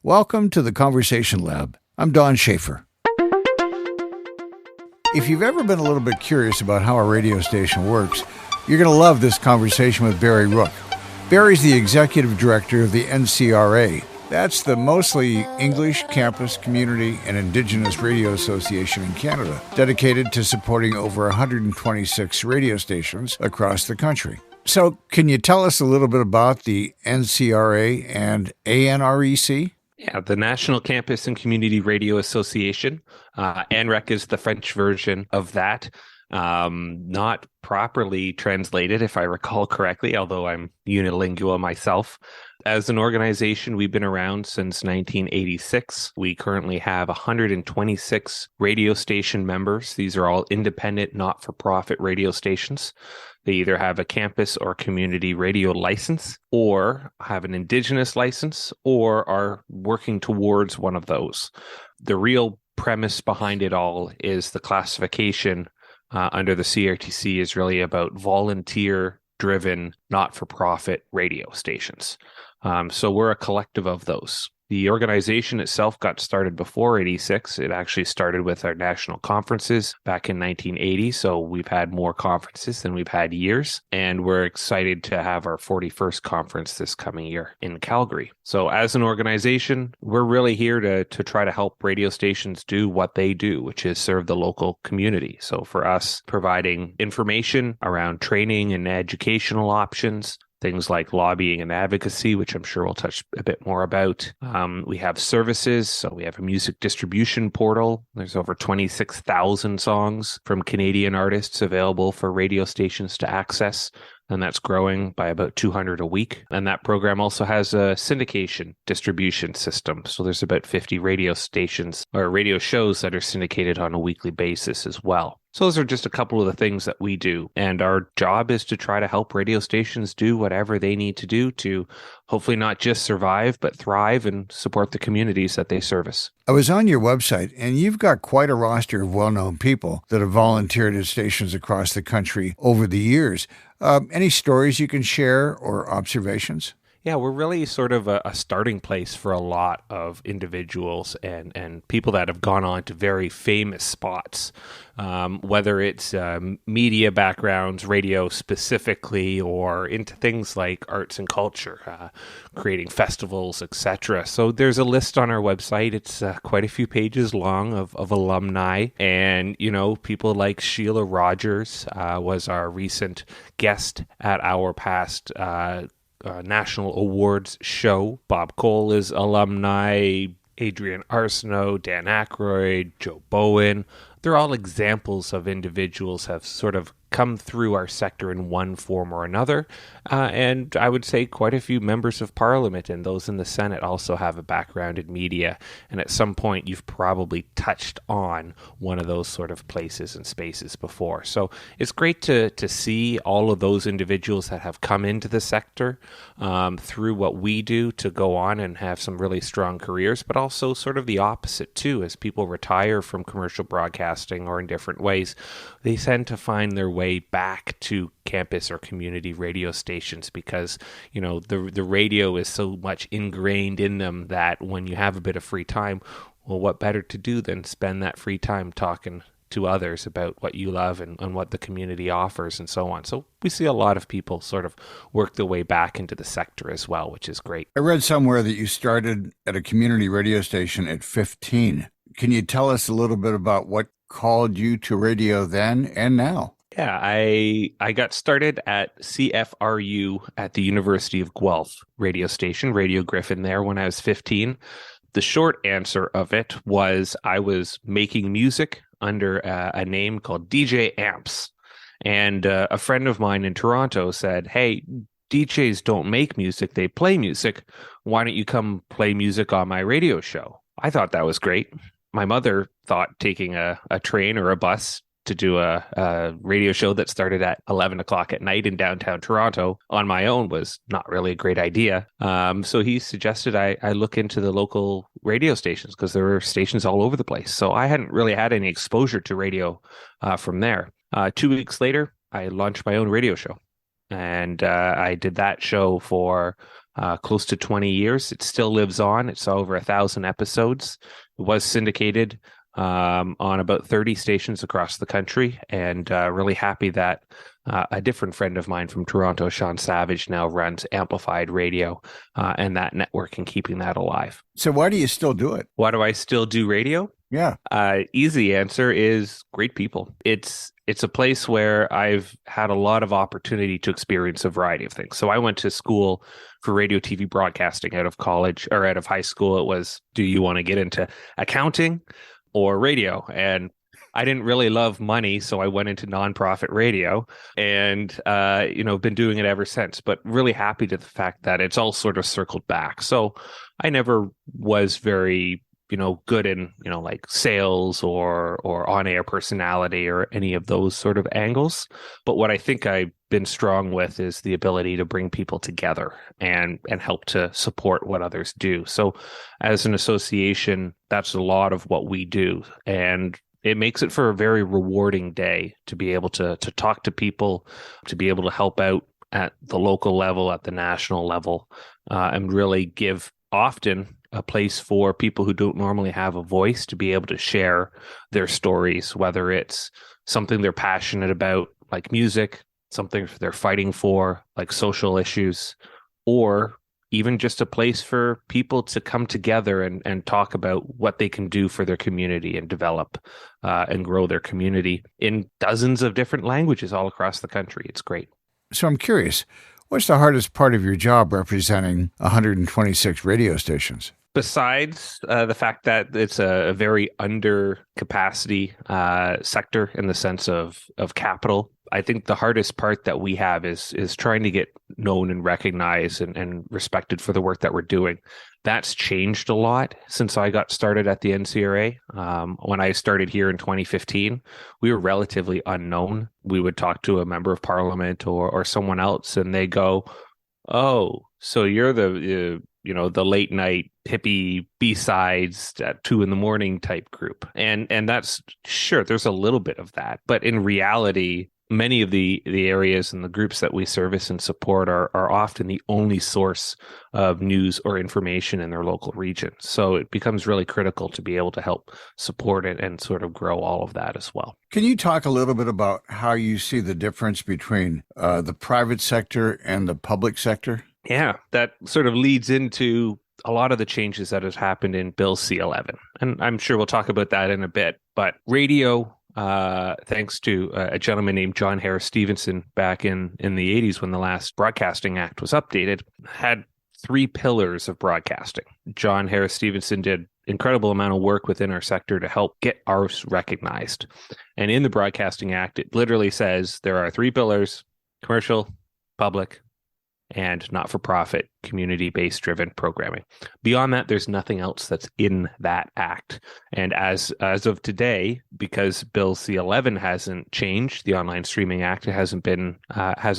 Welcome to the Conversation Lab. I'm Don Schaefer. If you've ever been a little bit curious about how a radio station works, you're going to love this conversation with Barry Rooke. Barry's the executive director of the NCRA. That's the mostly English campus, community, and Indigenous radio association in Canada, dedicated to supporting over 126 radio stations across the country. So, can you tell us a little bit about the NCRA and ANREC? Yeah, the National Campus and Community Radio Association. ANREC is the French version of that. Not properly translated, if I recall correctly, although I'm unilingual myself. As an organization, we've been around since 1986. We currently have 126 radio station members. These are all independent, not-for-profit radio stations. They either have a campus or community radio license, or have an Indigenous license, or are working towards one of those. The real premise behind it all is the classification under the CRTC is really about volunteer-driven, not-for-profit radio stations. So we're a collective of those. The organization itself got started before 86. It actually started with our national conferences back in 1980. So we've had more conferences than we've had years. And we're excited to have our 41st conference this coming year in Calgary. So as an organization, we're really here to try to help radio stations do what they do, which is serve the local community. So for us, providing information around training and educational options, things like lobbying and advocacy, which I'm sure we'll touch a bit more about. We have services. So we have a music distribution portal. There's over 26,000 songs from Canadian artists available for radio stations to access. And that's growing by about 200 a week. And that program also has a syndication distribution system. So there's about 50 radio stations or radio shows that are syndicated on a weekly basis as well. So those are just a couple of the things that we do. And our job is to try to help radio stations do whatever they need to do to hopefully not just survive, but thrive and support the communities that they service. I was on your website, and you've got quite a roster of well-known people that have volunteered at stations across the country over the years. Any stories you can share or observations? Yeah, we're really sort of a starting place for a lot of individuals and people that have gone on to very famous spots, whether it's media backgrounds, radio specifically, or into things like arts and culture, creating festivals, etc. So there's a list on our website. It's quite a few pages long of alumni. And, you know, people like Sheila Rogers was our recent guest at our past National Awards show. Bob Cole is alumni, Adrian Arsenault, Dan Aykroyd, Joe Bowen. They're all examples of individuals have sort of come through our sector in one form or another. And I would say quite a few members of Parliament and those in the Senate also have a background in media. And at some point, you've probably touched on one of those sort of places and spaces before. So it's great to see all of those individuals that have come into the sector through what we do to go on and have some really strong careers, but also sort of the opposite too. As people retire from commercial broadcasting or in different ways, they tend to find their way back to campus or community radio stations because, you know, the radio is so much ingrained in them that when you have a bit of free time, well, what better to do than spend that free time talking to others about what you love and what the community offers and so on. So we see a lot of people sort of work their way back into the sector as well, which is great. I read somewhere that you started at a community radio station at 15. Can you tell us a little bit about what called you to radio then and now? Yeah, I got started at CFRU at the University of Guelph radio station, Radio Griffin there when I was 15. The short answer of it was I was making music under a name called DJ Amps. And a friend of mine in Toronto said, hey, DJs don't make music, they play music. Why don't you come play music on my radio show? I thought that was great. My mother thought taking a train or a bus to do a radio show that started at 11 o'clock at night in downtown Toronto on my own was not really a great idea. So he suggested I look into the local radio stations because there were stations all over the place. So I hadn't really had any exposure to radio from there. 2 weeks later, I launched my own radio show. And I did that show for close to 20 years. It still lives on. It's over 1,000 episodes. It was syndicated on about 30 stations across the country, and really happy that a different friend of mine from Toronto, Sean Savage, now runs Amplified Radio and that network and keeping that alive. So why do you still do it? Why do I still do radio? Yeah. Easy answer is great people. It's a place where I've had a lot of opportunity to experience a variety of things. So I went to school for radio TV broadcasting out of college or out of high school. It was, do you want to get into accounting or radio? And I didn't really love money, so I went into nonprofit radio and, been doing it ever since, but really happy to the fact that it's all sort of circled back. So I never was very, good in, like sales or on-air personality or any of those sort of angles. But what I think I've been strong with is the ability to bring people together and help to support what others do. So as an association, that's a lot of what we do. And it makes it for a very rewarding day to be able to talk to people, to be able to help out at the local level, at the national level, and really give often a place for people who don't normally have a voice to be able to share their stories, whether it's something they're passionate about, like music, something they're fighting for, like social issues, or even just a place for people to come together and talk about what they can do for their community and develop and grow their community in dozens of different languages all across the country. It's great. So I'm curious, what's the hardest part of your job representing 126 radio stations? Besides the fact that it's a very under capacity sector in the sense of capital, I think the hardest part that we have is trying to get known and recognized and respected for the work that we're doing. That's changed a lot since I got started at the NCRA. When I started here in 2015, we were relatively unknown. We would talk to a member of parliament or someone else, and they go, "Oh, so you're the late night hippie B-sides at 2 a.m. type group." And that's sure, there's a little bit of that. But in reality, many of the areas and the groups that we service and support are often the only source of news or information in their local region. So it becomes really critical to be able to help support it and sort of grow all of that as well. Can you talk a little bit about how you see the difference between the private sector and the public sector? Yeah, that sort of leads into a lot of the changes that has happened in Bill C-11. And I'm sure we'll talk about that in a bit. But radio, thanks to a gentleman named John Harris Stevenson back in the 80s when the last Broadcasting Act was updated, had 3 pillars of broadcasting. John Harris Stevenson did incredible amount of work within our sector to help get ours recognized. And in the Broadcasting Act, it literally says there are 3 pillars: commercial, public, and not-for-profit, community-based driven programming. Beyond that, there's nothing else that's in that act. And as of today, because Bill C-11 hasn't changed, the Online Streaming Act hasn't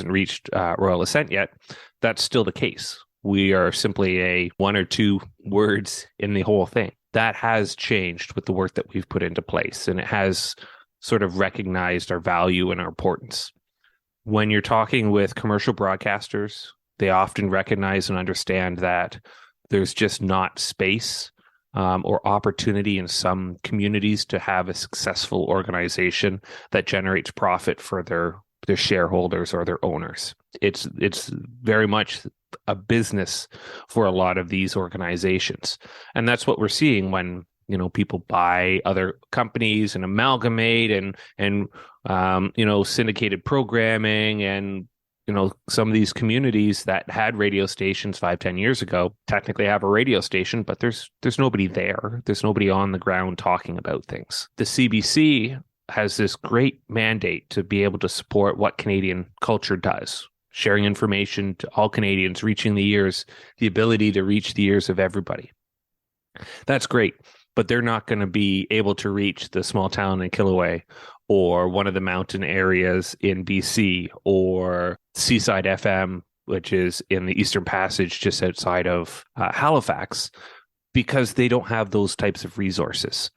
reached royal assent yet, that's still the case. We are simply a 1 or 2 words in the whole thing. That has changed with the work that we've put into place, and it has sort of recognized our value and our importance. When you're talking with commercial broadcasters, they often recognize and understand that there's just not space or opportunity in some communities to have a successful organization that generates profit for their shareholders or their owners. It's very much a business for a lot of these organizations. And that's what we're seeing when people buy other companies and amalgamate and syndicated programming, and some of these communities that had radio stations 5-10 years ago technically have a radio station, but there's nobody there. There's nobody on the ground talking about things. The CBC has this great mandate to be able to support what Canadian culture does, sharing information to all Canadians, reaching the ability to reach the ears of everybody. That's great, but they're not going to be able to reach the small town in Kilauea or one of the mountain areas in BC or Seaside FM, which is in the Eastern Passage just outside of Halifax, because they don't have those types of resources.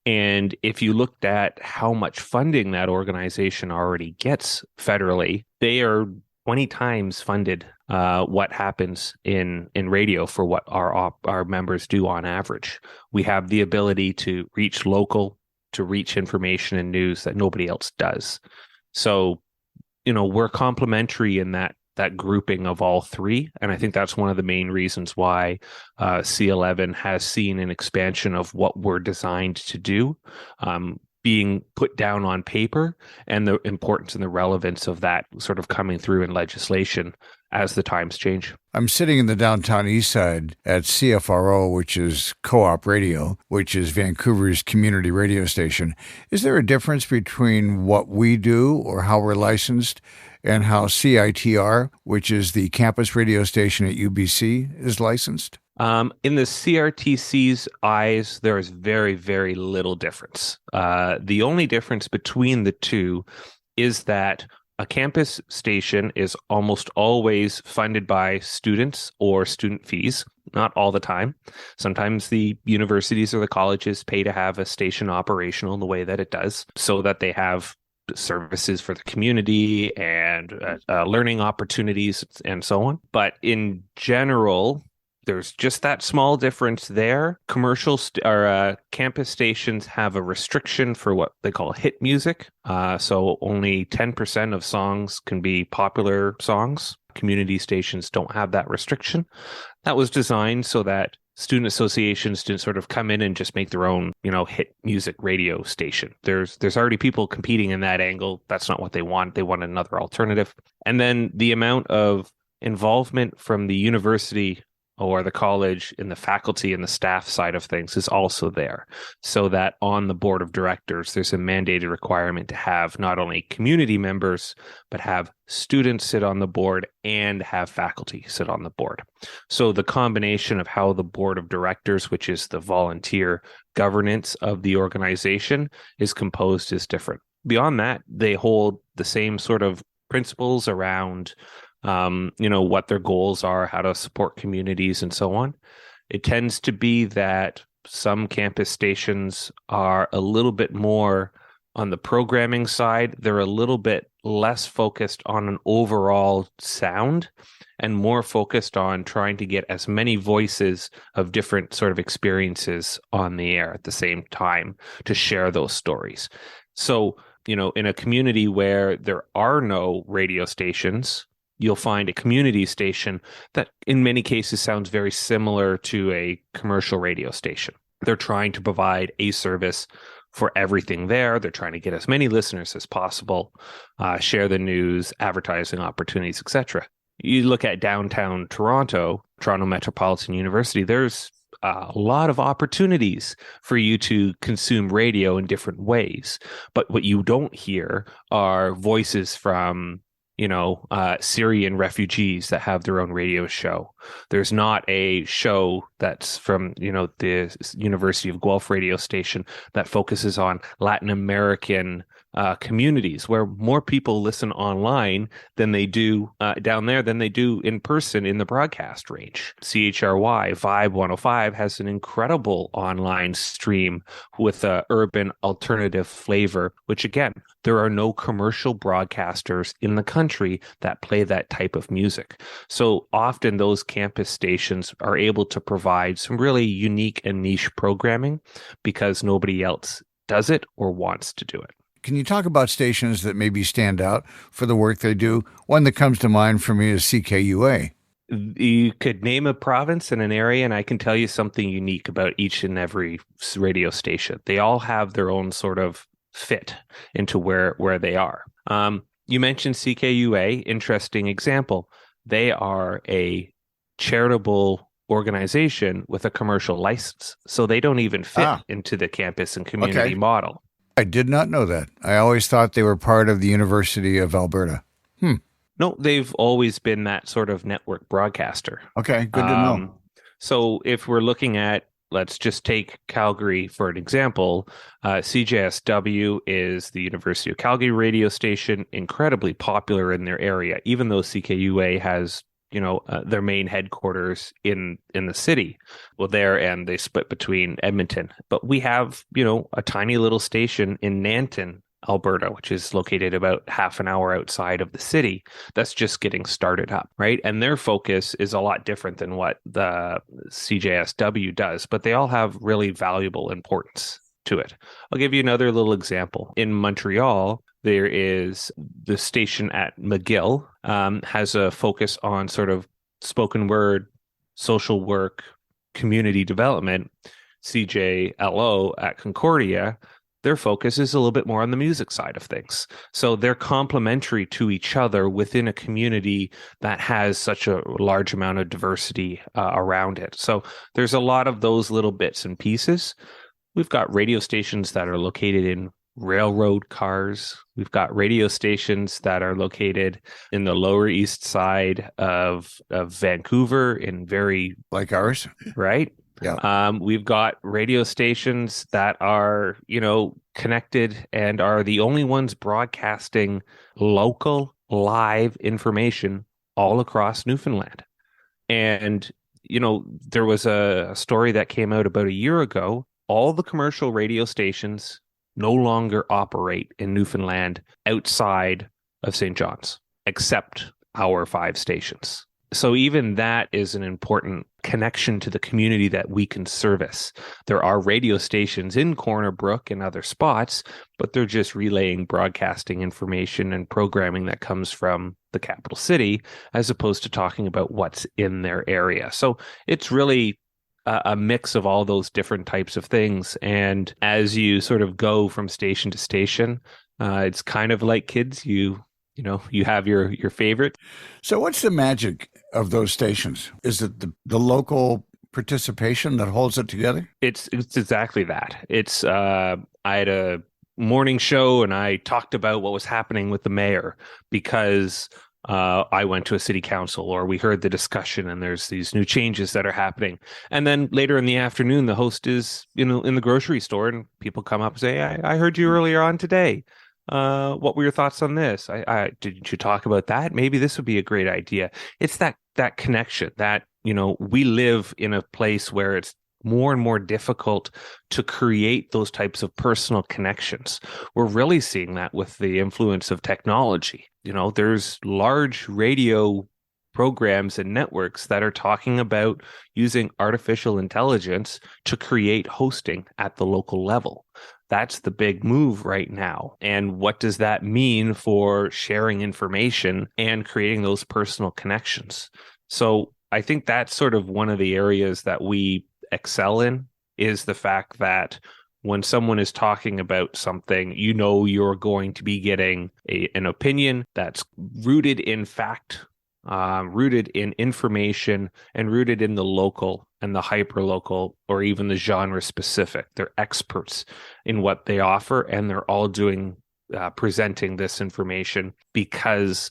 And if you looked at how much funding that organization already gets federally, they are 20 times funded what happens in radio for what our members do on average. We have the ability to reach local, to reach information and news that nobody else does. So, we're complementary in that grouping of all three. And I think that's one of the main reasons why C11 has seen an expansion of what we're designed to do, being put down on paper, and the importance and the relevance of that sort of coming through in legislation as the times change. I'm sitting in the downtown east side at CFRO, which is Co-op which is Vancouver's community radio station. Is there a difference between what we do or how we're licensed and how CITR, which is the campus radio station at UBC, is licensed? In the CRTC's eyes, there is very, very little difference. The only difference between the two is that a campus station is almost always funded by students or student fees, not all the time. Sometimes the universities or the colleges pay to have a station operational in the way that it does, so that they have services for the community and learning opportunities and so on. But in general, there's just that small difference there. Commercial campus stations have a restriction for what they call hit music. So only 10% of songs can be popular songs. Community stations don't have that restriction. That was designed so that student associations didn't sort of come in and just make their own, hit music radio station. There's already people competing in that angle. That's not what they want. They want another alternative. And then the amount of involvement from the university or the college in the faculty and the staff side of things is also there. So that on the board of directors, there's a mandated requirement to have not only community members, but have students sit on the board and have faculty sit on the board. So the combination of how the board of directors, which is the volunteer governance of the organization, is composed is different. Beyond that, they hold the same sort of principles around what their goals are, how to support communities and so on. It tends to be that some campus stations are a little bit more on the programming side. They're a little bit less focused on an overall sound and more focused on trying to get as many voices of different sort of experiences on the air at the same time to share those stories. So, in a community where there are no radio stations, you'll find a community station that in many cases sounds very similar to a commercial radio station. They're trying to provide a service for everything there. They're trying to get as many listeners as possible, share the news, advertising opportunities, etc. You look at downtown Toronto Metropolitan University, there's a lot of opportunities for you to consume radio in different ways. But what you don't hear are voices from Syrian refugees that have their own radio show. There's not a show that's from, the University of Guelph radio station that focuses on Latin American communities, where more people listen online than they do down there than they do in person in the broadcast range. CHRY Vibe 105 has an incredible online stream with a urban alternative flavor, which again, there are no commercial broadcasters in the country that play that type of music. So often those campus stations are able to provide some really unique and niche programming because nobody else does it or wants to do it. Can you talk about stations that maybe stand out for the work they do? One that comes to mind for me is CKUA. You could name a province and an area, and I can tell you something unique about each and every radio station. They all have their own sort of fit into where they are. You mentioned CKUA, interesting example. They are a charitable organization with a commercial license, so they don't even fit into the campus and community model. I did not know that. I always thought they were part of the University of Alberta. No, they've always been that sort of network broadcaster. Okay, good to know. So if we're looking at, let's just take Calgary for an example, CJSW is the University of Calgary radio station, incredibly popular in their area, even though CKUA has their main headquarters in the city. Well, there, and they split between Edmonton. But we have, a tiny little station in Nanton Alberta, which is located about half an hour outside of the city, that's just getting started up, right? And their focus is a lot different than what the CJSW does, but they all have really valuable importance to it. I'll give you another little example. In Montreal, there is the station at McGill, has a focus on sort of spoken word, social work, community development. CJLO at Concordia, their focus is a little bit more on the music side of things. So they're complementary to each other within a community that has such a large amount of diversity around it. So there's a lot of those little bits and pieces. We've got radio stations that are located in railroad cars. We've got radio stations that are located in the Lower East Side of Vancouver in very... Like ours? Right? Yeah. We've got radio stations that are, connected and are the only ones broadcasting local live information all across Newfoundland. And, there was a story that came out about a year ago. All the commercial radio stations no longer operate in Newfoundland outside of St. John's, except our 5 stations. So even that is an important connection to the community that we can service. There are radio stations in Corner Brook and other spots, but they're just relaying broadcasting information and programming that comes from the capital city, as opposed to talking about what's in their area. So it's really a mix of all those different types of things. And as you sort of go from station to station, it's kind of like kids. You have your favorite. So what's the magic of those stations? Is it the local participation that holds it together? It's exactly that. It's I had a morning show and I talked about what was happening with the mayor because I went to a city council, or we heard the discussion and there's these new changes that are happening. And then later in the afternoon, the host is, in the grocery store and people come up and say, I heard you earlier on today. What were your thoughts on this? Did you talk about that? Maybe this would be a great idea. It's that connection that, we live in a place where it's more and more difficult to create those types of personal connections. We're really seeing that with the influence of technology. There's large radio programs and networks that are talking about using artificial intelligence to create hosting at the local level. That's the big move right now. And what does that mean for sharing information and creating those personal connections? So I think that's sort of one of the areas that we excel in, is the fact that when someone is talking about something, you're going to be getting an opinion that's rooted in fact, rooted in information, and rooted in the local and the hyper-local, or even the genre specific. They're experts in what they offer, and they're all presenting this information because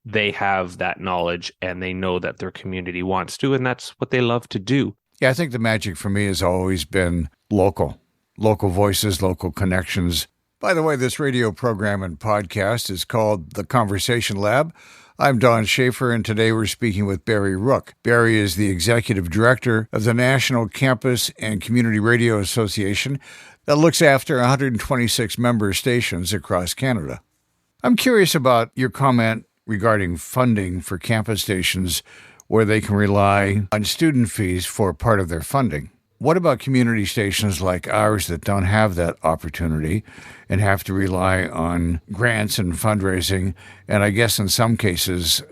they have that knowledge and they know that their community wants to, and that's what they love to do. Yeah, I think the magic for me has always been local voices, local connections. By the way, this radio program and podcast is called The Conversation Lab. I'm Don Schaefer, and today we're speaking with Barry Rooke. Barry is the Executive Director of the National Campus and Community Radio Association that looks after 126 member stations across Canada. I'm curious about your comment regarding funding for campus stations where they can rely on student fees for part of their funding. What about community stations like ours that don't have that opportunity and have to rely on grants and fundraising, and I guess in some cases,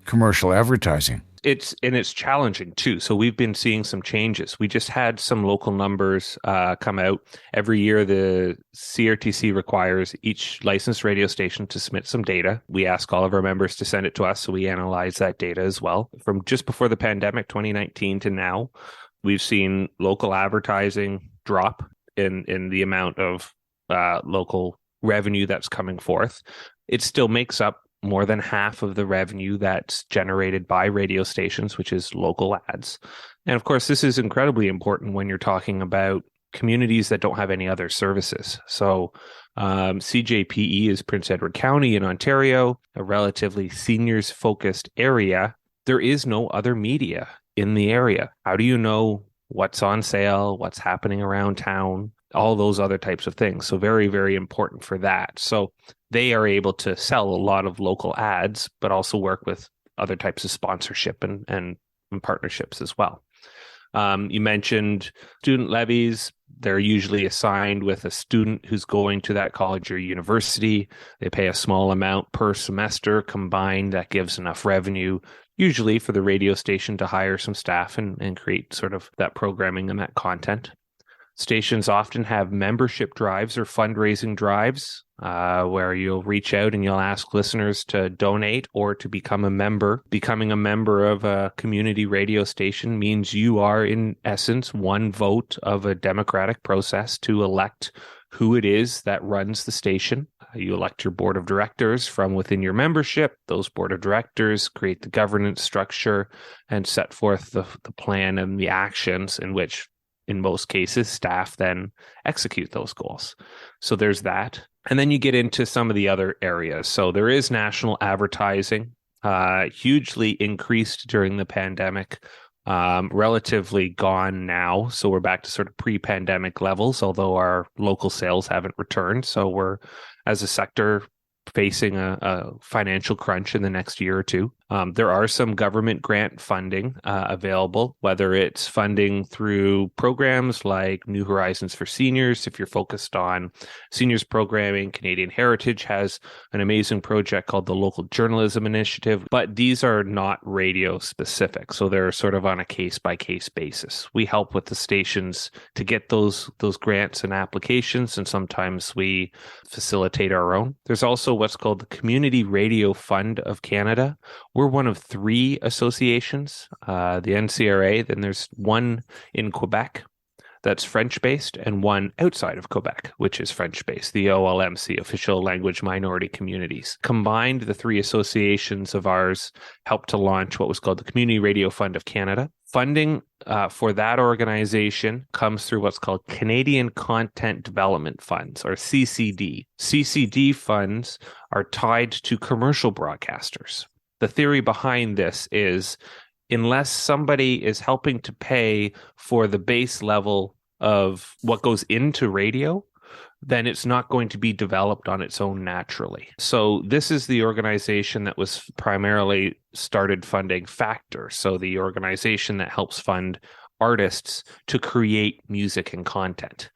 commercial advertising? It's challenging too. So we've been seeing some changes. We just had some local numbers come out. Every year, the CRTC requires each licensed radio station to submit some data. We ask all of our members to send it to us, so we analyze that data as well. From just before the pandemic, 2019 to now, we've seen local advertising drop in the amount of local revenue that's coming forth. It still makes up more than half of the revenue that's generated by radio stations, which is local ads. And of course, this is incredibly important when you're talking about communities that don't have any other services. So CJPE is Prince Edward County in Ontario, a relatively seniors-focused area. There is no other media in the area. How do you know what's on sale, what's happening around town? all those other types of things. So very, very important for that. So they are able to sell a lot of local ads, but also work with other types of sponsorship and partnerships as well. You mentioned student levies. They're usually assigned with a student who's going to that college or university. They pay a small amount per semester combined. That gives enough revenue, usually for the radio station to hire some staff and create sort of that programming and that content. Stations often have membership drives or fundraising drives where you'll reach out and you'll ask listeners to donate or to become a member. Becoming a member of a community radio station means you are, in essence, one vote of a democratic process to elect who it is that runs the station. You elect your board of directors from within your membership. Those board of directors create the governance structure and set forth the plan and the actions in which, in most cases, staff then execute those goals. So there's that. And then you get into some of the other areas. So there is national advertising, hugely increased during the pandemic, relatively gone now. So we're back to sort of pre-pandemic levels, although our local sales haven't returned. So we're, as a sector, facing a financial crunch in the next year or two. There are some government grant funding available, whether it's funding through programs like New Horizons for Seniors. If you're focused on seniors programming, Canadian Heritage has an amazing project called the Local Journalism Initiative, but these are not radio specific. So they're sort of on a case-by-case basis. We help with the stations to get those grants and applications, and sometimes we facilitate our own. There's also what's called the Community Radio Fund of Canada. We're one of three associations, the NCRA, then there's one in Quebec that's French-based and one outside of Quebec, which is French-based, the OLMC, Official Language Minority Communities. Combined, the three associations of ours helped to launch what was called the Community Radio Fund of Canada. Funding for that organization comes through what's called Canadian Content Development Funds, or CCD. CCD funds are tied to commercial broadcasters. The theory behind this is, unless somebody is helping to pay for the base level of what goes into radio, then it's not going to be developed on its own naturally. So this is the organization that was primarily started funding Factor. So the organization that helps fund artists to create music and content.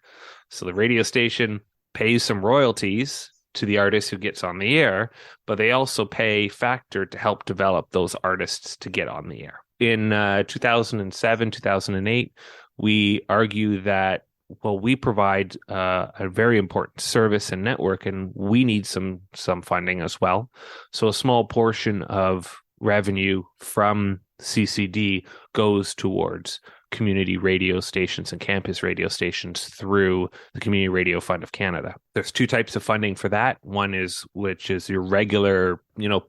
So the radio station pays some royalties to the artist who gets on the air, but they also pay Factor to help develop those artists to get on the air. In 2007, 2008, we argue that, well, we provide a very important service and network, and we need some funding as well. So a small portion of revenue from CCD goes towards community radio stations and campus radio stations through the Community Radio Fund of Canada. There's two types of funding for that. One is, which is your regular,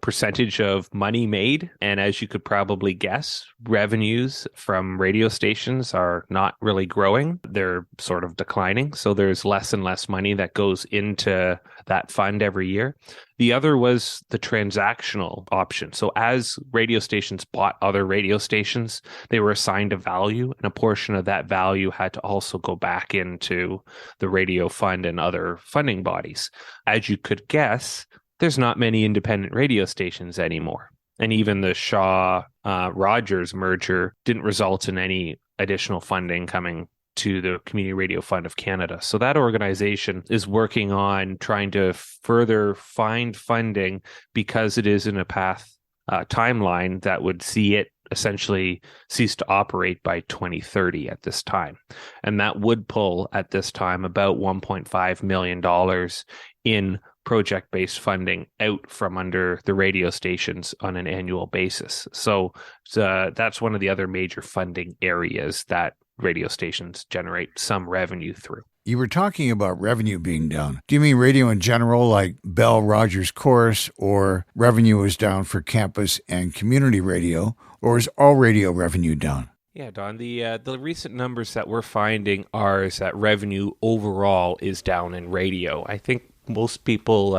percentage of money made. And as you could probably guess, revenues from radio stations are not really growing. They're sort of declining. So there's less and less money that goes into that fund every year. The other was the transactional option. So as radio stations bought other radio stations, they were assigned a value, and a portion of that value had to also go back into the radio fund and other funding bodies. As you could guess, there's not many independent radio stations anymore. And even the Shaw-Rogers merger didn't result in any additional funding coming to the Community Radio Fund of Canada. So that organization is working on trying to further find funding, because it is in a timeline that would see it essentially cease to operate by 2030 at this time. And that would pull at this time about $1.5 million in project-based funding out from under the radio stations on an annual basis. So that's one of the other major funding areas that radio stations generate some revenue through. You were talking about revenue being down. Do you mean radio in general, like Bell Rogers Chorus, or revenue is down for campus and community radio, or is all radio revenue down? Yeah, Don, the recent numbers that we're finding is that revenue overall is down in radio. I think most people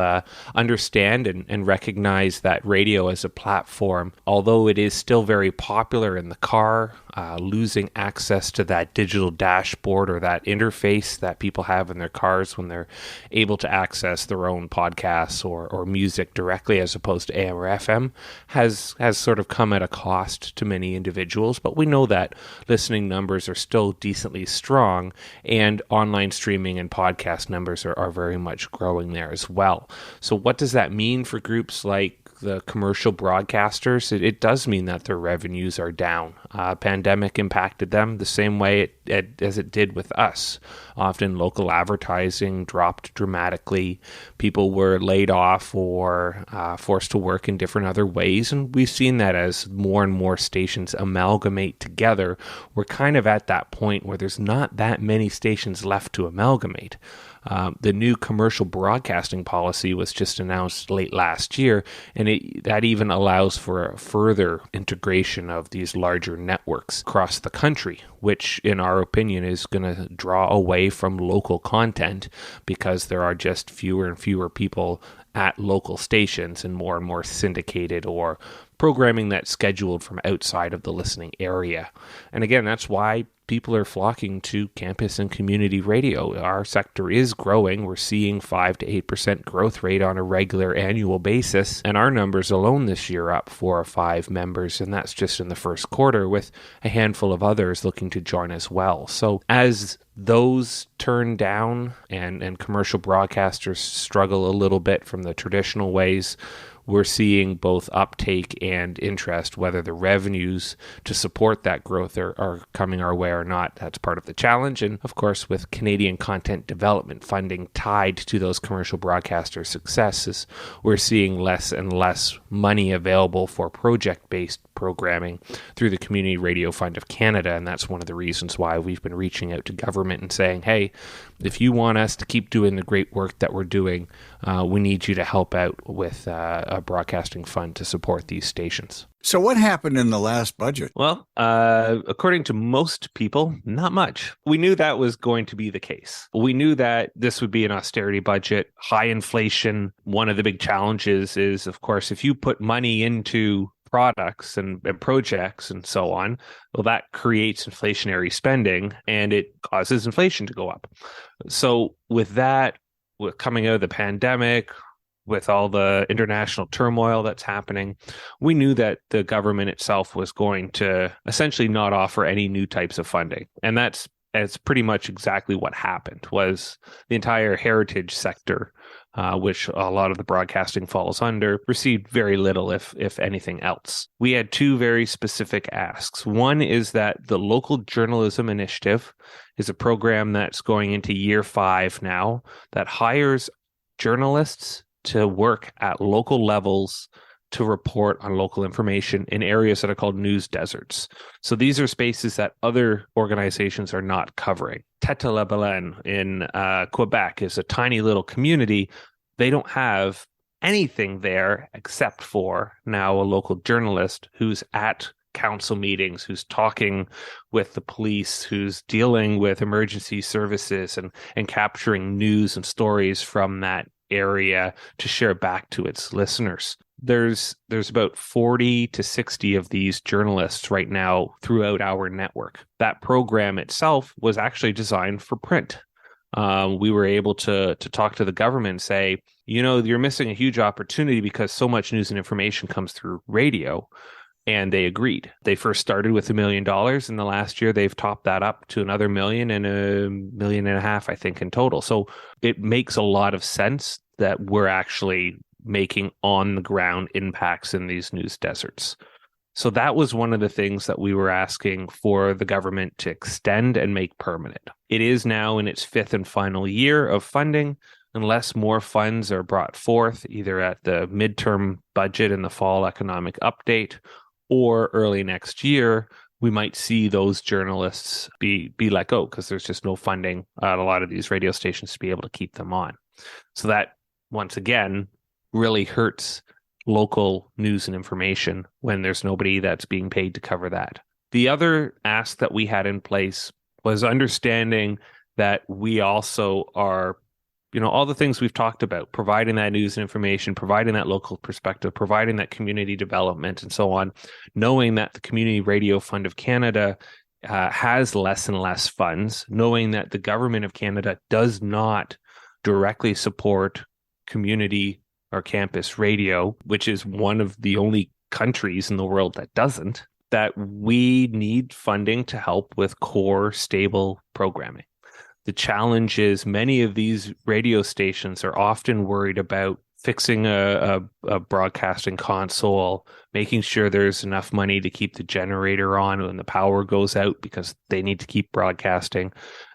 understand and recognize that radio as a platform, although it is still very popular in the car, losing access to that digital dashboard or that interface that people have in their cars when they're able to access their own podcasts or music directly as opposed to AM or FM has sort of come at a cost to many individuals. But we know that listening numbers are still decently strong, and online streaming and podcast numbers are very much growing there as well. So what does that mean for groups like the commercial broadcasters? It does mean that their revenues are down. Pandemic impacted them the same way as it did with us. Often local advertising dropped dramatically. People were laid off or forced to work in different other ways. And we've seen that as more and more stations amalgamate together. We're kind of at that point where there's not that many stations left to amalgamate. The new commercial broadcasting policy was just announced late last year, and that even allows for a further integration of these larger networks across the country, which in our opinion is going to draw away from local content because there are just fewer and fewer people at local stations and more syndicated or programming that's scheduled from outside of the listening area. And again, that's why people are flocking to campus and community radio. Our sector is growing. We're seeing 5 to 8% growth rate on a regular annual basis. And our numbers alone this year up 4 or 5 members. And that's just in the first quarter, with a handful of others looking to join as well. So as those turn down and commercial broadcasters struggle a little bit from the traditional ways, we're seeing both uptake and interest. Whether the revenues to support that growth are coming our way or not, that's part of the challenge. And of course, with Canadian content development funding tied to those commercial broadcaster successes, we're seeing less and less money available for project-based programming through the Community Radio Fund of Canada. And that's one of the reasons why we've been reaching out to government and saying, hey, if you want us to keep doing the great work that we're doing, we need you to help out with a broadcasting fund to support these stations. So what happened in the last budget? Well, according to most people, not much. We knew that was going to be the case. We knew that this would be an austerity budget, high inflation. One of the big challenges is, of course, if you put money into products and projects and so on, well, that creates inflationary spending and it causes inflation to go up. So with that, with coming out of the pandemic, with all the international turmoil that's happening, we knew that the government itself was going to essentially not offer any new types of funding. And that's pretty much exactly what happened. Was the entire heritage sector, which a lot of the broadcasting falls under, received very little, if anything else. We had 2 very specific asks. One is that the Local Journalism Initiative is a program that's going into year 5 now that hires journalists to work at local levels to report on local information in areas that are called news deserts. So these are spaces that other organizations are not covering. Tête-à-la-Baleine in Quebec is a tiny little community. They don't have anything there except for now a local journalist who's at council meetings, who's talking with the police, who's dealing with emergency services and capturing news and stories from that area to share back to its listeners. There's about 40 to 60 of these journalists right now throughout our network. That program itself was actually designed for print. We were able to talk to the government and say, you're missing a huge opportunity because so much news and information comes through radio. And they agreed. They first started with $1 million. In the last year, they've topped that up to another $1 million and $1.5 million, I think, in total. So it makes a lot of sense that we're actually making on-the-ground impacts in these news deserts. So that was one of the things that we were asking for the government to extend and make permanent. It is now in its 5th and final year of funding. Unless more funds are brought forth, either at the midterm budget in the fall economic update or early next year, we might see those journalists be let go because there's just no funding at a lot of these radio stations to be able to keep them on. So that, once again, really hurts local news and information when there's nobody that's being paid to cover that. The other ask that we had in place was understanding that we also are all the things we've talked about, providing that news and information, providing that local perspective, providing that community development and so on, knowing that the Community Radio Fund of Canada has less and less funds, knowing that the government of Canada does not directly support community or campus radio, which is one of the only countries in the world that doesn't, that we need funding to help with core, stable programming. The challenge is many of these radio stations are often worried about fixing a broadcasting console, making sure there's enough money to keep the generator on when the power goes out because they need to keep broadcasting,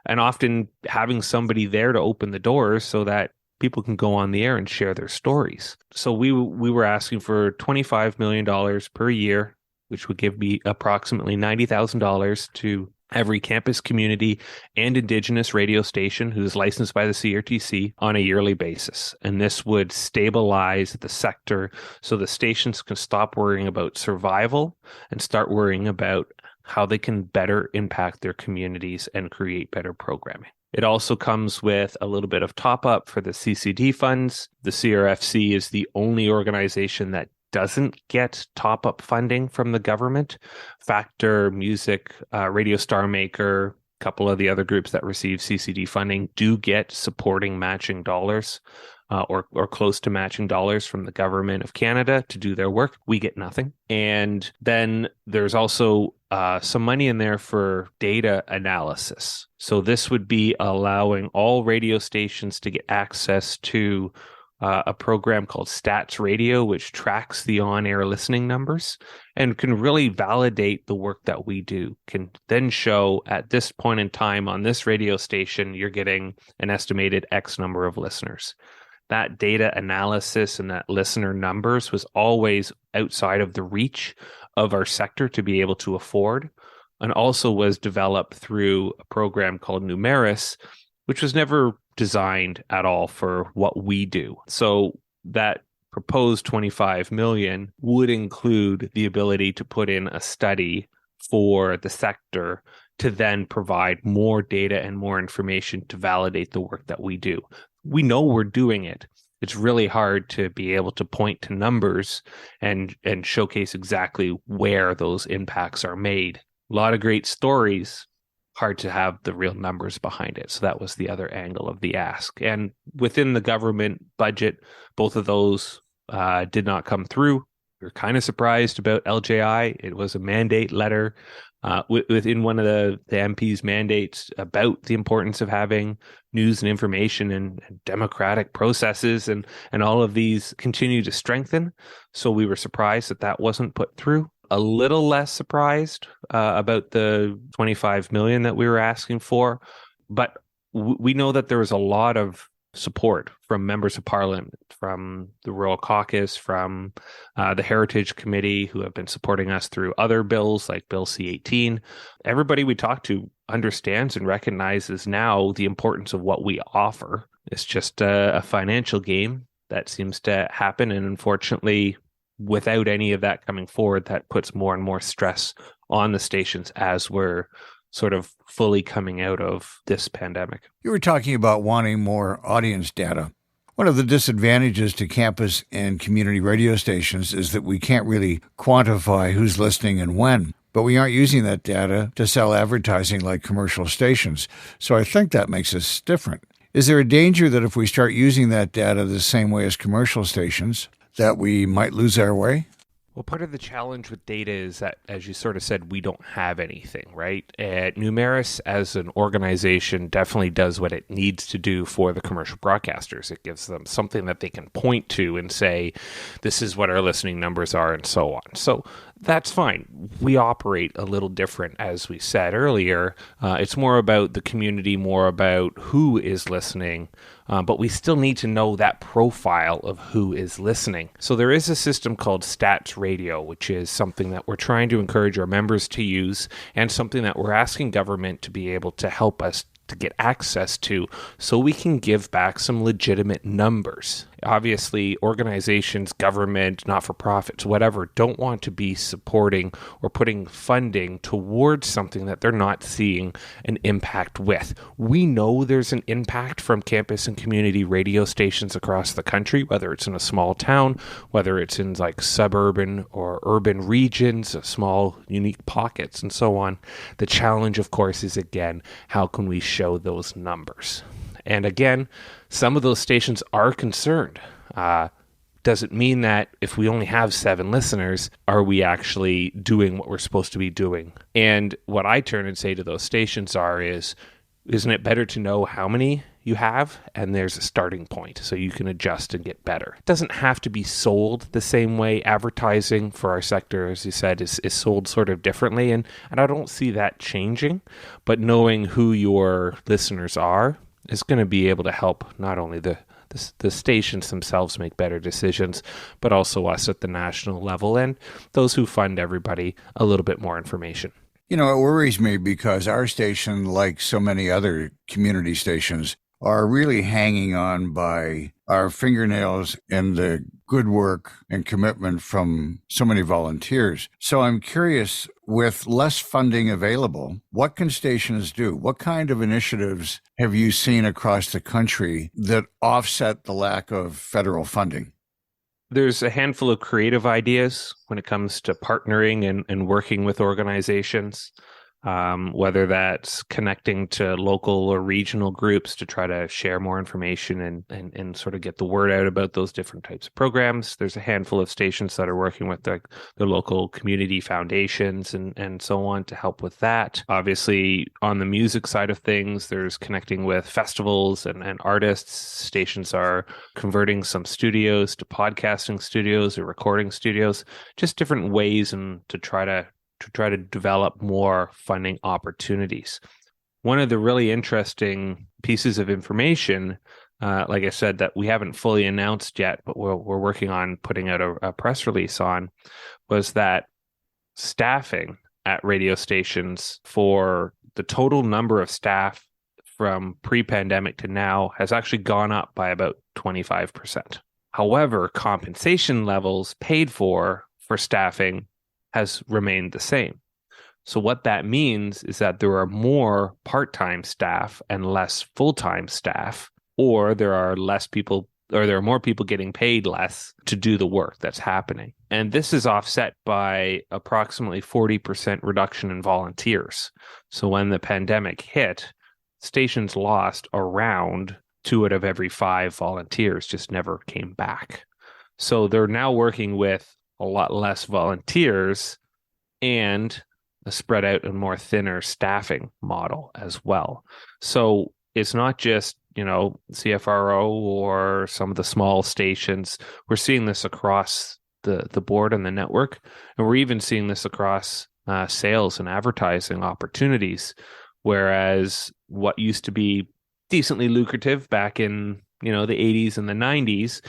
and often having somebody there to open the doors so that people can go on the air and share their stories. So we were asking for $25 million per year, which would give me approximately $90,000 to every campus, community, and Indigenous radio station who's licensed by the CRTC on a yearly basis. And this would stabilize the sector so the stations can stop worrying about survival and start worrying about how they can better impact their communities and create better programming. It also comes with a little bit of top up for the CCD funds. The CRFC is the only organization that doesn't get top-up funding from the government. Factor, Music, Radio Star Maker, a couple of the other groups that receive CCD funding do get supporting matching dollars or close to matching dollars from the government of Canada to do their work. We get nothing. And then there's also some money in there for data analysis. So this would be allowing all radio stations to get access to a program called Stats Radio, which tracks the on-air listening numbers and can really validate the work that we do, can then show at this point in time on this radio station, you're getting an estimated X number of listeners. That data analysis and that listener numbers was always outside of the reach of our sector to be able to afford, and also was developed through a program called Numeris, which was never designed at all for what we do. So that proposed 25 million would include the ability to put in a study for the sector to then provide more data and more information to validate the work that we do. We know we're doing it. It's really hard to be able to point to numbers and showcase exactly where those impacts are made. A lot of great stories, hard to have the real numbers behind it. So that was the other angle of the ask. And within the government budget, both of those did not come through. We were kind of surprised about LJI. It was a mandate letter within one of the MP's mandates about the importance of having news and information and democratic processes, and all of these continue to strengthen. So we were surprised that wasn't put through. A little less surprised about the 25 million that we were asking for, but we know that there was a lot of support from members of parliament, from the Royal Caucus, from the Heritage Committee, who have been supporting us through other bills like Bill C-18. Everybody we talk to understands and recognizes now the importance of what we offer. It's just a financial game that seems to happen, and unfortunately, without any of that coming forward, that puts more and more stress on the stations as we're sort of fully coming out of this pandemic. You were talking about wanting more audience data. One of the disadvantages to campus and community radio stations is that we can't really quantify who's listening and when, but we aren't using that data to sell advertising like commercial stations. So I think that makes us different. Is there a danger that if we start using that data the same way as commercial stations, that we might lose our way? Well, part of the challenge with data is that, as you sort of said, we don't have anything, right? Numeris, as an organization, definitely does what it needs to do for the commercial broadcasters. It gives them something that they can point to and say, this is what our listening numbers are, and so on. So that's fine. We operate a little different, as we said earlier. It's more about the community, more about who is listening, but we still need to know that profile of who is listening. So there is a system called Stats Radio, which is something that we're trying to encourage our members to use, and something that we're asking government to be able to help us to get access to, so we can give back some legitimate numbers. Obviously, organizations, government, not-for-profits, whatever, don't want to be supporting or putting funding towards something that they're not seeing an impact with. We know there's an impact from campus and community radio stations across the country, whether it's in a small town, whether it's in like suburban or urban regions, small unique pockets, and so on. The challenge, of course, is again, how can we show those numbers? And again, some of those stations are concerned. Does it mean that if we only have 7 listeners, are we actually doing what we're supposed to be doing? And what I turn and say to those stations isn't it better to know how many you have? And there's a starting point so you can adjust and get better. It doesn't have to be sold the same way. Advertising for our sector, as you said, is sold sort of differently. And I don't see that changing, but knowing who your listeners are is going to be able to help not only the stations themselves make better decisions, but also us at the national level and those who fund everybody a little bit more information. You know, it worries me because our station, like so many other community stations, are really hanging on by our fingernails and the good work and commitment from so many volunteers. So I'm curious, with less funding available, what can stations do? What kind of initiatives have you seen across the country that offset the lack of federal funding? There's a handful of creative ideas when it comes to partnering and working with organizations. Whether that's connecting to local or regional groups to try to share more information and sort of get the word out about those different types of programs. There's a handful of stations that are working with the local community foundations and so on to help with that. Obviously, on the music side of things, there's connecting with festivals and artists. Stations are converting some studios to podcasting studios or recording studios, just different ways and to try to develop more funding opportunities. One of the really interesting pieces of information, like I said, that we haven't fully announced yet, but we're working on putting out a press release on, was that staffing at radio stations for the total number of staff from pre-pandemic to now has actually gone up by about 25%. However, compensation levels paid for staffing has remained the same. So what that means is that there are more part-time staff and less full-time staff, or there are more people getting paid less to do the work that's happening. And this is offset by approximately 40% reduction in volunteers. So when the pandemic hit, stations lost around 2 out of every 5 volunteers just never came back. So they're now working with a lot less volunteers and a spread out and more thinner staffing model as well. So it's not just, CFRO or some of the small stations. We're seeing this across the board and the network, and we're even seeing this across sales and advertising opportunities. Whereas what used to be decently lucrative back in, the 80s and the 90s,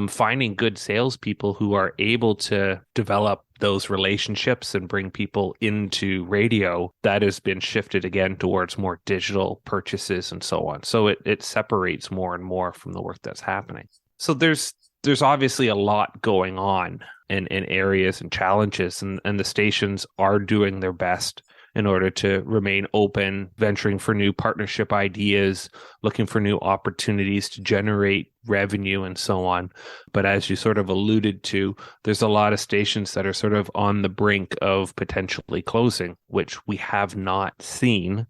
finding good salespeople who are able to develop those relationships and bring people into radio, that has been shifted again towards more digital purchases and so on. So it separates more and more from the work that's happening. So there's obviously a lot going on in areas and challenges, and the stations are doing their best in order to remain open, venturing for new partnership ideas, looking for new opportunities to generate revenue and so on. But as you sort of alluded to, there's a lot of stations that are sort of on the brink of potentially closing, which we have not seen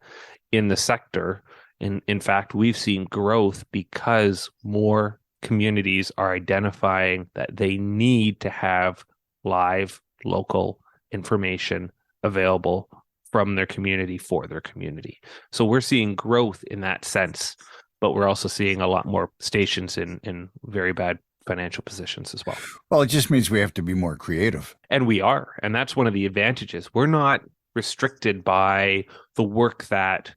in the sector. In fact, we've seen growth because more communities are identifying that they need to have live local information available from their community for their community. So we're seeing growth in that sense, but we're also seeing a lot more stations in very bad financial positions as well. Well, it just means we have to be more creative. And we are. And that's one of the advantages. We're not restricted by the work that,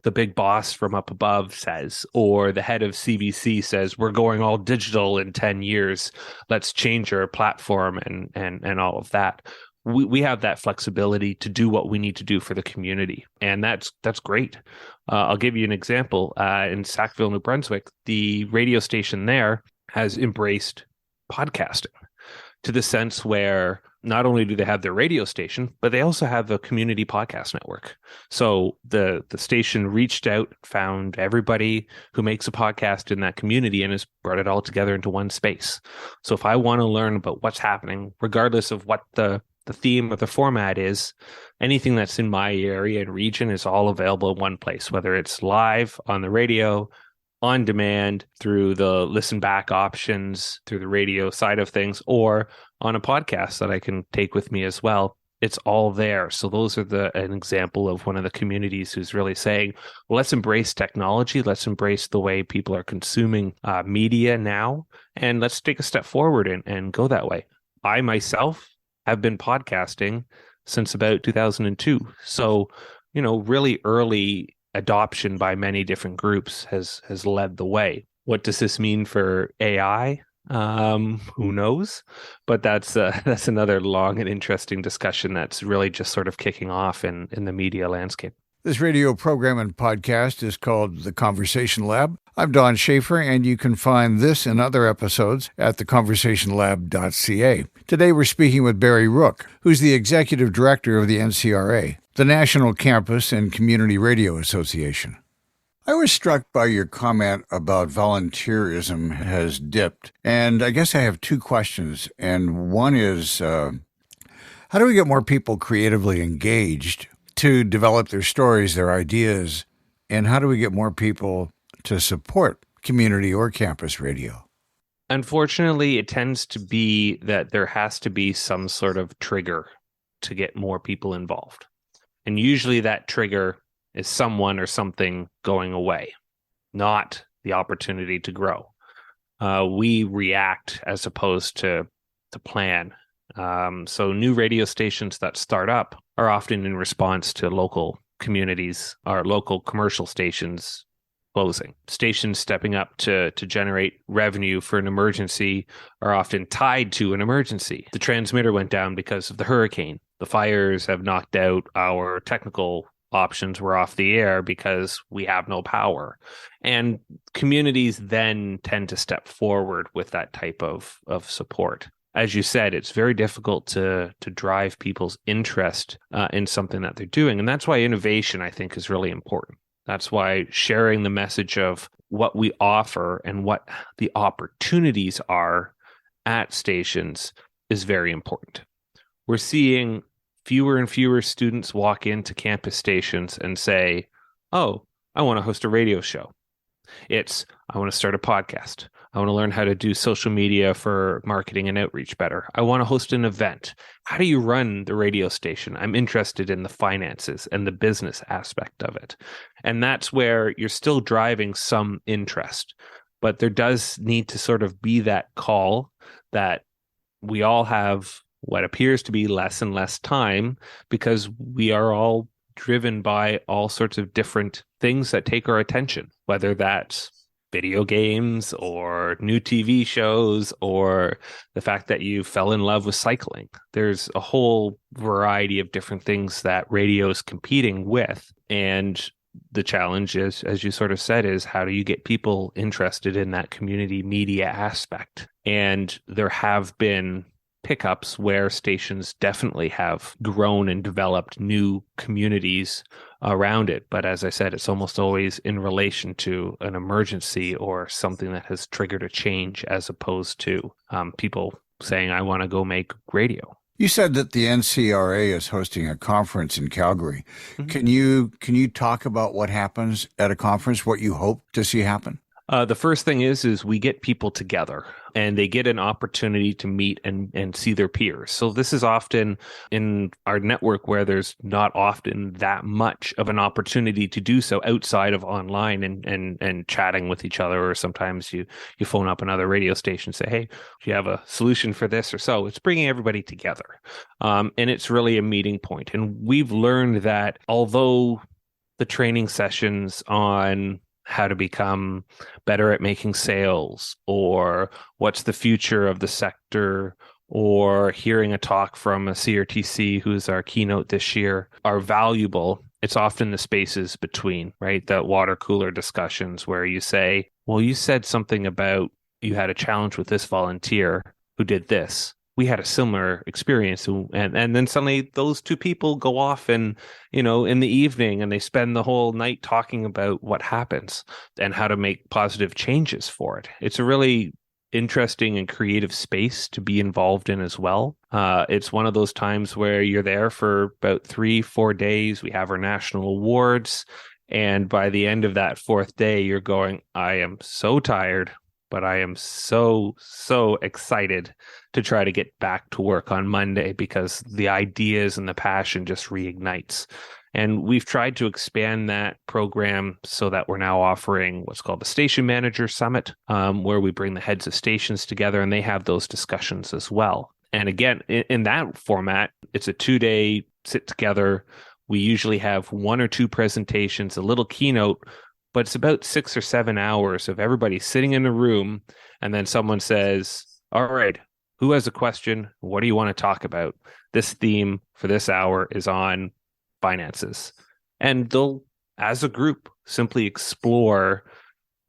the big boss from up above says, or the head of CBC says, we're going all digital in 10 years. Let's change our platform and all of that. We have that flexibility to do what we need to do for the community. And that's great. I'll give you an example. In Sackville, New Brunswick, the radio station there has embraced podcasting to the sense where not only do they have their radio station, but they also have a community podcast network. So the station reached out, found everybody who makes a podcast in that community, and has brought it all together into one space. So if I want to learn about what's happening, regardless of what the theme or the format is, anything that's in my area and region is all available in one place, whether it's live on the radio, on demand through the listen back options through the radio side of things, or on a podcast that I can take with me as well. It's all there. So those are an example of one of the communities who's really saying, well, let's embrace technology. Let's embrace the way people are consuming media now, and let's take a step forward and go that way. I myself have been podcasting since about 2002. So, really early adoption by many different groups has led the way. What does this mean for AI? Who knows? But that's another long and interesting discussion that's really just sort of kicking off in the media landscape. This radio program and podcast is called The Conversation Lab. I'm Don Schaefer, and you can find this and other episodes at theconversationlab.ca. Today we're speaking with Barry Rooke, who's the Executive Director of the NCRA, the National Campus and Community Radio Association. I was struck by your comment about volunteerism has dipped, and I guess I have two questions. And one is, how do we get more people creatively engaged to develop their stories, their ideas, and how do we get more people to support community or campus radio? Unfortunately, it tends to be that there has to be some sort of trigger to get more people involved. And usually that trigger is someone or something going away, not the opportunity to grow. We react as opposed to plan. So new radio stations that start up are often in response to local communities or local commercial stations closing. Stations stepping up to generate revenue for an emergency are often tied to an emergency. The transmitter went down because of the hurricane. The fires have knocked out our technical options. Were off the air because we have no power. And communities then tend to step forward with that type of support. As you said, it's very difficult to drive people's interest in something that they're doing. And that's why innovation, I think, is really important. That's why sharing the message of what we offer and what the opportunities are at stations is very important. We're seeing fewer and fewer students walk into campus stations and say, oh, I want to host a radio show. It's, I want to start a podcast. I want to learn how to do social media for marketing and outreach better. I want to host an event. How do you run the radio station? I'm interested in the finances and the business aspect of it. And that's where you're still driving some interest. But there does need to sort of be that call that we all have what appears to be less and less time because we are all driven by all sorts of different things that take our attention, whether that's video games or new TV shows or the fact that you fell in love with cycling. There's a whole variety of different things that radio is competing with. And the challenge is, as you sort of said, is how do you get people interested in that community media aspect? And there have been pickups where stations definitely have grown and developed new communities around it. But as I said, it's almost always in relation to an emergency or something that has triggered a change as opposed to people saying, I want to go make radio. You said that the NCRA is hosting a conference in Calgary. Mm-hmm. Can you talk about what happens at a conference, what you hope to see happen? The first thing is we get people together and they get an opportunity to meet and see their peers. So this is often in our network where there's not often that much of an opportunity to do so outside of online and chatting with each other. Or sometimes you phone up another radio station and say, hey, do you have a solution for this or so? It's bringing everybody together. And it's really a meeting point. And we've learned that although the training sessions on how to become better at making sales, or what's the future of the sector, or hearing a talk from a CRTC, who's our keynote this year, are valuable. It's often the spaces between, right? The water cooler discussions where you say, well, you said something about you had a challenge with this volunteer who did this. We had a similar experience. And then suddenly those two people go off and, in the evening and they spend the whole night talking about what happens and how to make positive changes for it. It's a really interesting and creative space to be involved in as well. It's one of those times where you're there for about 3-4 days. We have our national awards. And by the end of that fourth day, you're going, I am so tired, but I am so, so excited to try to get back to work on Monday because the ideas and the passion just reignites. And we've tried to expand that program so that we're now offering what's called the Station Manager Summit, where we bring the heads of stations together and they have those discussions as well. And again, in that format, it's a 2-day sit together. We usually have 1 or 2 presentations, a little keynote, but it's about 6 or 7 hours of everybody sitting in a room. And then someone says, all right, who has a question? What do you want to talk about? This theme for this hour is on finances. And they'll, as a group, simply explore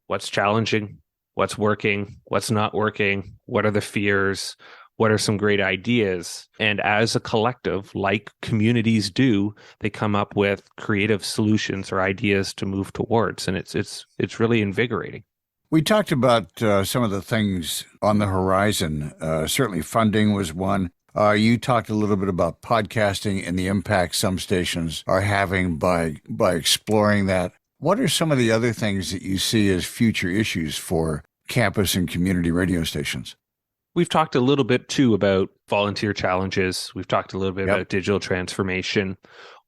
what's challenging, what's working, what's not working, what are the fears, what are some great ideas? And as a collective, like communities do, they come up with creative solutions or ideas to move towards. And it's really invigorating. We talked about some of the things on the horizon. Certainly funding was one. You talked a little bit about podcasting and the impact some stations are having by exploring that. What are some of the other things that you see as future issues for campus and community radio stations? We've talked a little bit, too, about volunteer challenges. We've talked a little bit about digital transformation.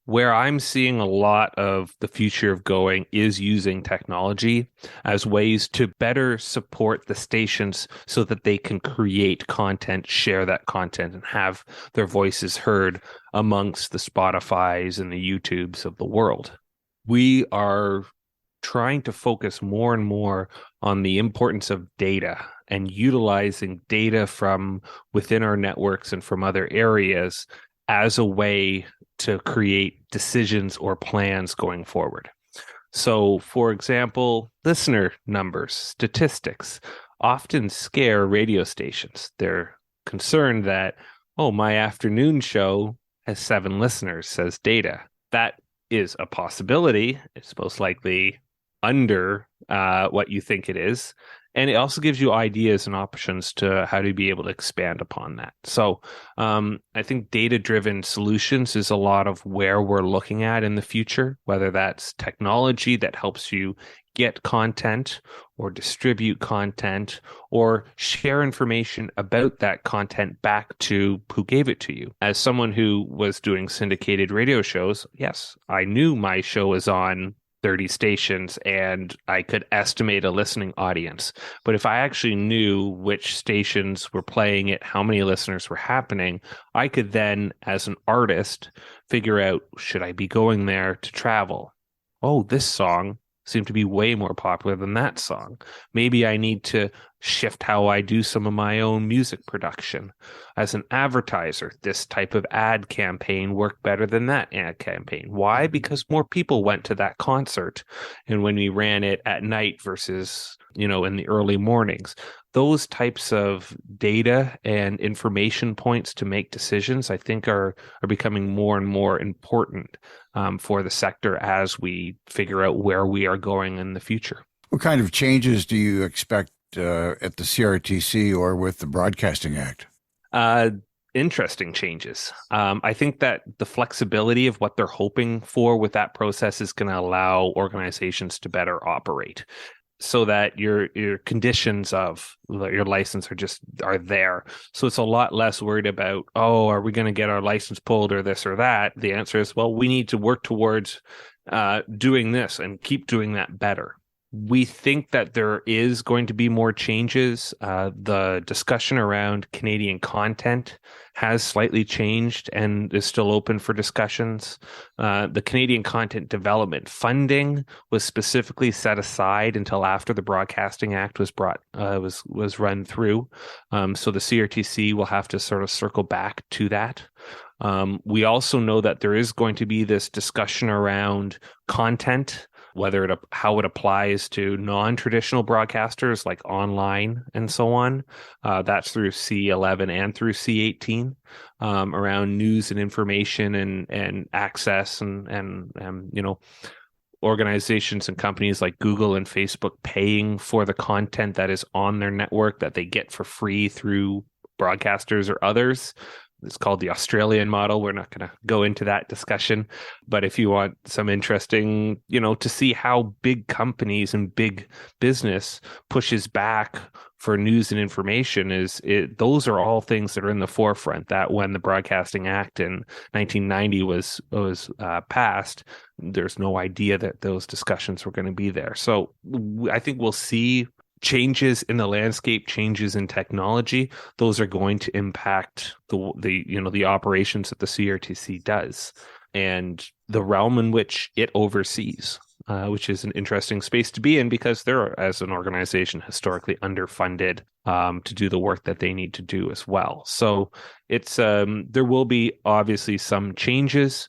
Where I'm seeing a lot of the future of going is using technology as ways to better support the stations so that they can create content, share that content, and have their voices heard amongst the Spotifys and the YouTubes of the world. We are trying to focus more and more on the importance of data and utilizing data from within our networks and from other areas as a way to create decisions or plans going forward. So, for example, listener numbers, statistics often scare radio stations. They're concerned that, my afternoon show has 7 listeners, says data. That is a possibility. It's most likely under what you think it is. And it also gives you ideas and options to how to be able to expand upon that. So I think data-driven solutions is a lot of where we're looking at in the future, whether that's technology that helps you get content or distribute content or share information about that content back to who gave it to you. As someone who was doing syndicated radio shows, yes, I knew my show was on 30 stations and I could estimate a listening audience. But if I actually knew which stations were playing it, how many listeners were happening, I could then, as an artist, figure out, should I be going there to travel? Oh, this song seemed to be way more popular than that song. Maybe I need to shift how I do some of my own music production. As an advertiser, this type of ad campaign worked better than that ad campaign. Why? Because more people went to that concert. And when we ran it at night versus, in the early mornings, those types of data and information points to make decisions, I think are becoming more and more important for the sector as we figure out where we are going in the future. What kind of changes do you expect at the CRTC or with the Broadcasting Act? Interesting changes. I think that the flexibility of what they're hoping for with that process is going to allow organizations to better operate so that your conditions of your license are there. So it's a lot less worried about, are we going to get our license pulled or this or that? The answer is, well, we need to work towards doing this and keep doing that better. We think that there is going to be more changes. The discussion around Canadian content has slightly changed and is still open for discussions. The Canadian content development funding was specifically set aside until after the Broadcasting Act was run through. So the CRTC will have to sort of circle back to that. We also know that there is going to be this discussion around content whether how it applies to non-traditional broadcasters like online and so on. That's through C11 and through C18, around news and information and access and organizations and companies like Google and Facebook paying for the content that is on their network that they get for free through broadcasters or others. It's called the Australian model. We're not going to go into that discussion. But if you want some interesting, to see how big companies and big business pushes back for news and information, those are all things that are in the forefront. That when the Broadcasting Act in 1990 was passed, there's no idea that those discussions were going to be there. So I think we'll see changes in the landscape, changes in technology. Those are going to impact the operations that the CRTC does and the realm in which it oversees, which is an interesting space to be in because they're, as an organization, historically underfunded to do the work that they need to do as well. So it's there will be obviously some changes.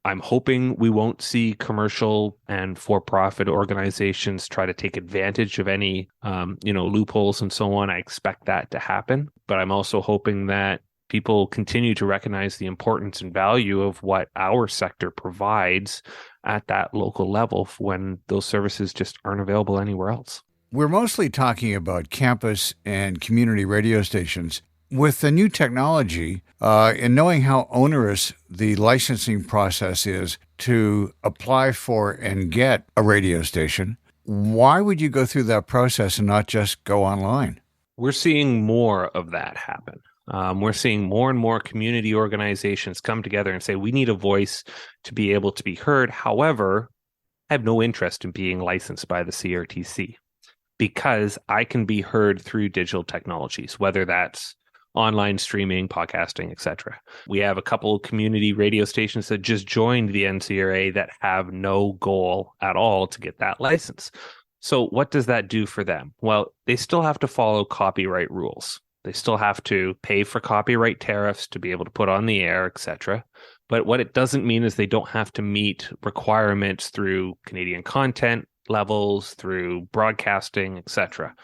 I'm hoping we won't see commercial and for-profit organizations try to take advantage of any, loopholes and so on. I expect that to happen, but I'm also hoping that people continue to recognize the importance and value of what our sector provides at that local level when those services just aren't available anywhere else. We're mostly talking about campus and community radio stations. With the new technology, and knowing how onerous the licensing process is to apply for and get a radio station, why would you go through that process and not just go online? We're seeing more of that happen. We're seeing more and more community organizations come together and say, we need a voice to be able to be heard. However, I have no interest in being licensed by the CRTC because I can be heard through digital technologies, whether that's online streaming, podcasting, etc. We have a couple of community radio stations that just joined the NCRA that have no goal at all to get that license. So what does that do for them? Well, they still have to follow copyright rules. They still have to pay for copyright tariffs to be able to put on the air, etc. But what it doesn't mean is they don't have to meet requirements through Canadian content levels, through broadcasting, etc.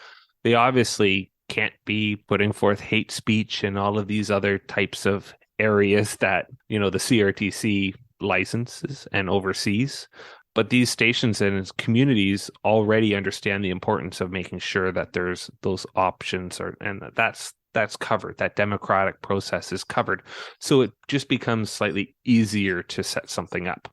They obviously can't be putting forth hate speech and all of these other types of areas that, the CRTC licenses and oversees. But these stations and communities already understand the importance of making sure that there's those options and that's covered. That democratic process is covered. So it just becomes slightly easier to set something up.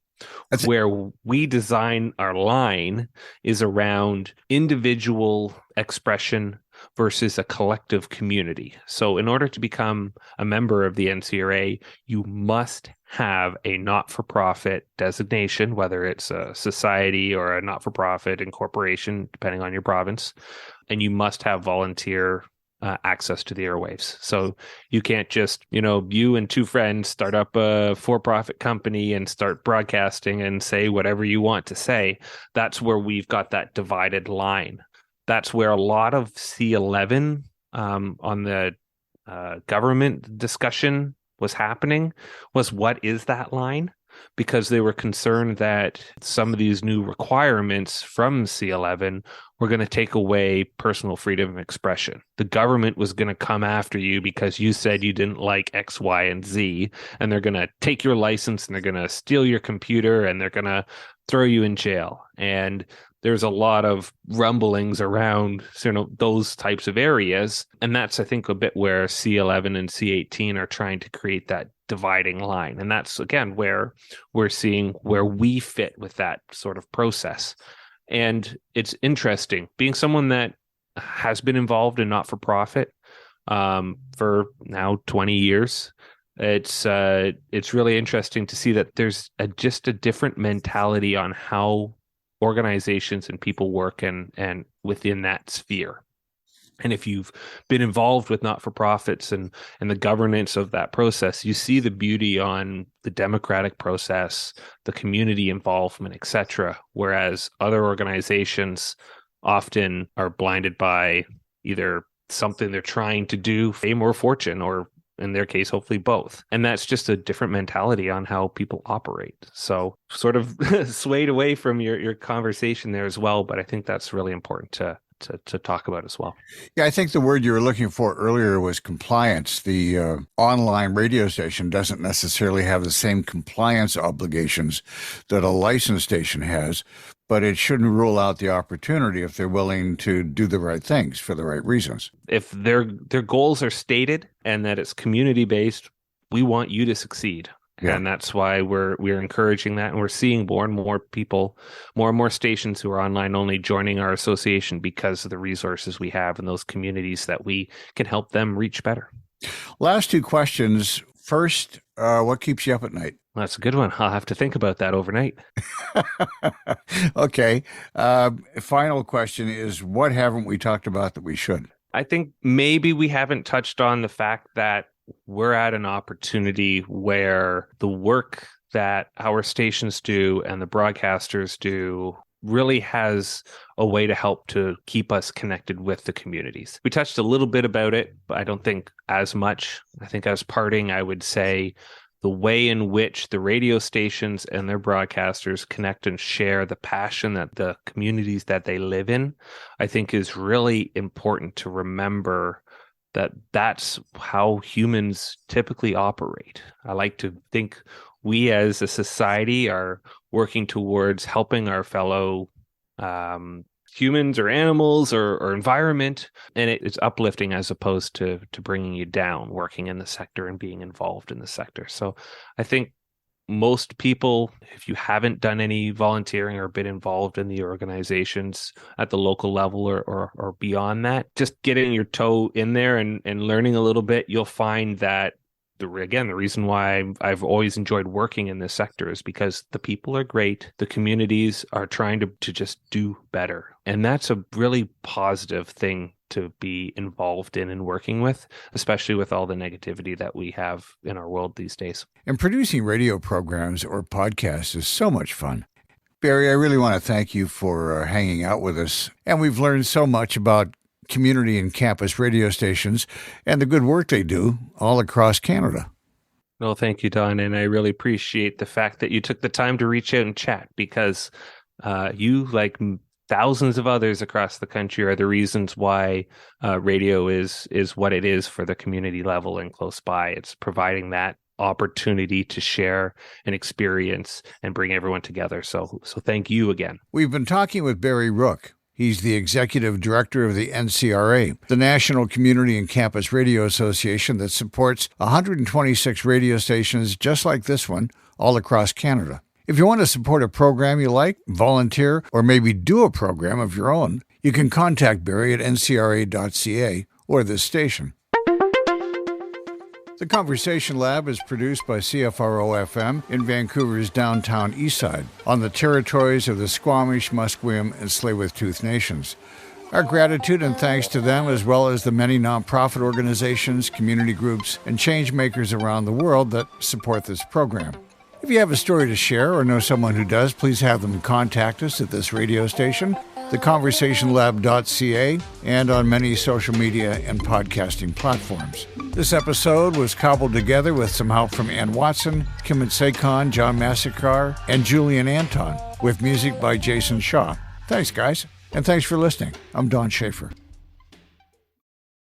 Where we design our line is around individual expression versus a collective community. So in order to become a member of the NCRA, you must have a not-for-profit designation, whether it's a society or a not-for-profit incorporation, depending on your province, and you must have volunteer access to the airwaves. So you can't just, you and two friends start up a for-profit company and start broadcasting and say whatever you want to say. That's where we've got that divided line. That's where a lot of C11 on the government discussion was happening, was what is that line? Because they were concerned that some of these new requirements from C11 were going to take away personal freedom of expression. The government was going to come after you because you said you didn't like X, Y, and Z, and they're going to take your license and they're going to steal your computer and they're going to throw you in jail. And there's a lot of rumblings around those types of areas. And that's, I think, a bit where C11 and C18 are trying to create that dividing line. And that's, again, where we're seeing where we fit with that sort of process. And it's interesting, being someone that has been involved in not-for-profit for now 20 years, it's really interesting to see that there's just a different mentality on how organizations and people work and within that sphere. And if you've been involved with not-for-profits and the governance of that process, you see the beauty on the democratic process, the community involvement, etc. Whereas other organizations often are blinded by either something they're trying to do, fame or fortune, or in their case, hopefully both. And that's just a different mentality on how people operate. So sort of swayed away from your conversation there as well, but I think that's really important to talk about as well. Yeah, I think the word you were looking for earlier was compliance. The online radio station doesn't necessarily have the same compliance obligations that a licensed station has, but it shouldn't rule out the opportunity if they're willing to do the right things for the right reasons. If their goals are stated and that it's community-based, we want you to succeed. Yeah. And that's why we're encouraging that. And we're seeing more and more people, more and more stations who are online only joining our association because of the resources we have in those communities that we can help them reach better. Last two questions. First, what keeps you up at night? That's a good one. I'll have to think about that overnight. Okay. Final question is, what haven't we talked about that we should? I think maybe we haven't touched on the fact that we're at an opportunity where the work that our stations do and the broadcasters do really has a way to help to keep us connected with the communities. We touched a little bit about it, but I don't think as much. I think as parting, I would say the way in which the radio stations and their broadcasters connect and share the passion that the communities that they live in, I think is really important to remember that that's how humans typically operate. I like to think we as a society are working towards helping our fellow humans or animals or environment, and it's uplifting as opposed to bringing you down, working in the sector and being involved in the sector. So I think most people, if you haven't done any volunteering or been involved in the organizations at the local level or beyond that, just getting your toe in there and learning a little bit, you'll find that the reason why I've always enjoyed working in this sector is because the people are great. The communities are trying to just do better. And that's a really positive thing to be involved in and working with, especially with all the negativity that we have in our world these days. And producing radio programs or podcasts is so much fun. Barry, I really want to thank you for hanging out with us. And we've learned so much about community and campus radio stations and the good work they do all across Canada. Well, thank you, Don. And I really appreciate the fact that you took the time to reach out and chat, because you, like thousands of others across the country, are the reasons why radio is what it is for the community level and close by. It's providing that opportunity to share an experience and bring everyone together. So thank you again. We've been talking with Barry Rooke. He's the executive director of the NCRA, the National Community and Campus Radio Association that supports 126 radio stations just like this one all across Canada. If you want to support a program you like, volunteer, or maybe do a program of your own, you can contact Barry at ncra.ca or this station. The Conversation Lab is produced by CFRO-FM in Vancouver's downtown Eastside on the territories of the Squamish, Musqueam, and Tsleil-Waututh nations. Our gratitude and thanks to them, as well as the many nonprofit organizations, community groups, and change makers around the world that support this program. If you have a story to share or know someone who does, please have them contact us at this radio station, theconversationlab.ca, and on many social media and podcasting platforms. This episode was cobbled together with some help from Ann Watson, Kim Sekon, John Massacre, and Julian Anton, with music by Jason Shaw. Thanks, guys, and thanks for listening. I'm Don Schaefer.